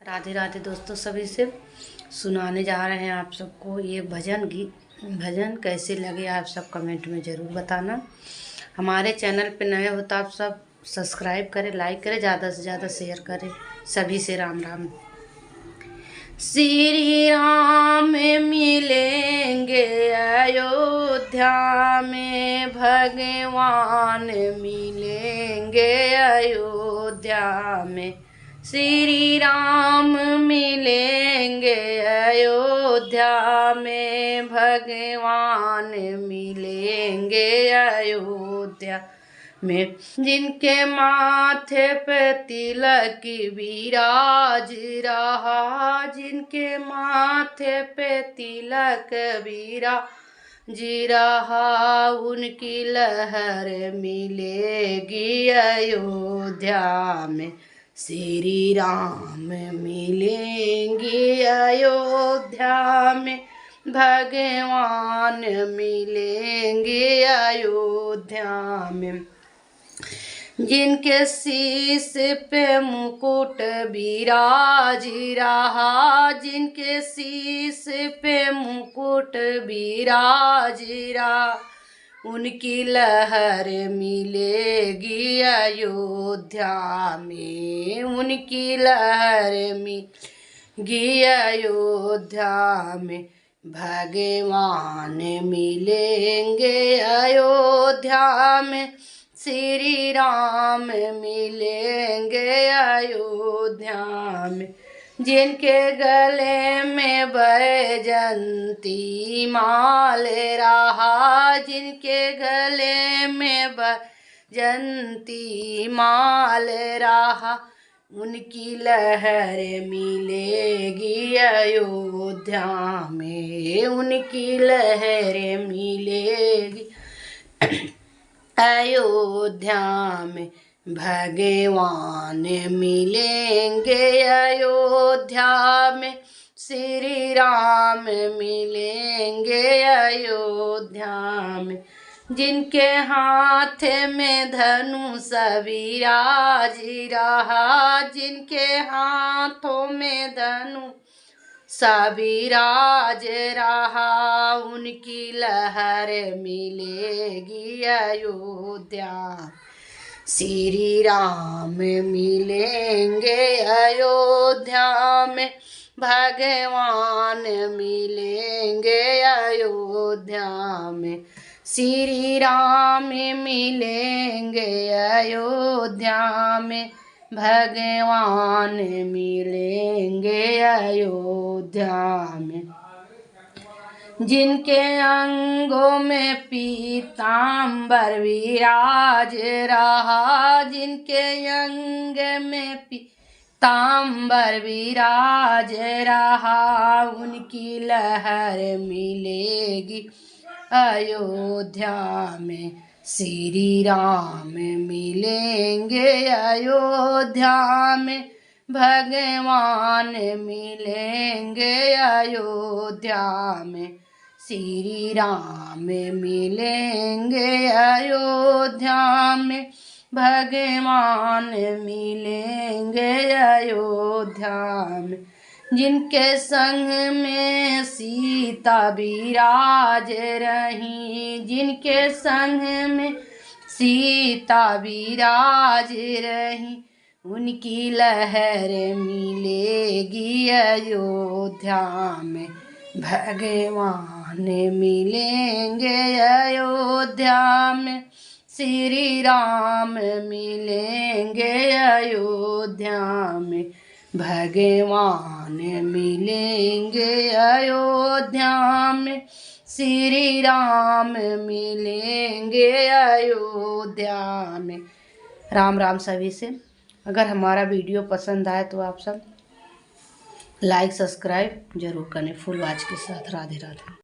राधे राधे दोस्तों, सभी से सुनाने जा रहे हैं आप सबको ये भजन कैसे लगे आप सब कमेंट में ज़रूर बताना। हमारे चैनल पे नए हो तो आप सब सब्सक्राइब करें, लाइक करें, ज़्यादा से ज़्यादा शेयर करें। सभी से राम राम। श्री राम मिलेंगे अयोध्या में, भगवान मिलेंगे अयोध्या में। श्री राम मिलेंगे अयोध्या में, भगवान मिलेंगे अयोध्या में। जिनके माथे पे तिलक विराज रहा, जिनके माथे पे तिलक विराज रहा, उनकी लहर मिलेगी अयोध्या में। श्री राम मिलेंगे अयोध्या में, भगवान मिलेंगे अयोध्या में। जिनके शीश पे मुकुट विराज रहा, जिनके शीश पे मुकुट विराज रहा, उनकी लहर मिलेगी अयोध्या में, उनकी लहर मिलेगी अयोध्या में। भगवान मिलेंगे अयोध्या में, श्री राम मिलेंगे अयोध्या में। जिनके गले में बैजंती माल रहा, जिनके गले में बैजंती माल रहा, उनकी लहर मिलेगी अयोध्या में, उनकी लहर मिलेगी अयोध्या में। भगवान मिलेंगे अयोध्या में, श्री राम मिलेंगे अयोध्या में। जिनके हाथ में धनुष विराज रहा, जिनके हाथों में धनुष विराज रहा, उनकी लहर मिलेगी अयोध्या। श्री राम मिलेंगे अयोध्या में, भगवान मिलेंगे अयोध्या में। श्री राम मिलेंगे अयोध्या में, भगवान मिलेंगे अयोध्या में। जिनके अंगों में पीतांबर विराज रहा, जिनके अंग में पीतांबर विराज रहा, उनकी लहर मिलेगी अयोध्या में। श्री राम मिलेंगे अयोध्या में, भगवान मिलेंगे अयोध्या में। श्री राम मिलेंगे अयोध्या में, भगवान मिलेंगे अयोध्या में। जिनके संग में सीता विराज रही, जिनके संग में सीता विराज रही, उनकी लहर मिलेगी अयोध्या में। भगवान मिलेंगे अयोध्या में, श्री राम मिलेंगे अयोध्या में। भगवान मिलेंगे अयोध्या में, श्री राम मिलेंगे अयोध्या में। राम राम सभी से। अगर हमारा वीडियो पसंद आए तो आप सब लाइक सब्सक्राइब जरूर करें। फुल वॉच के साथ। राधे राधे।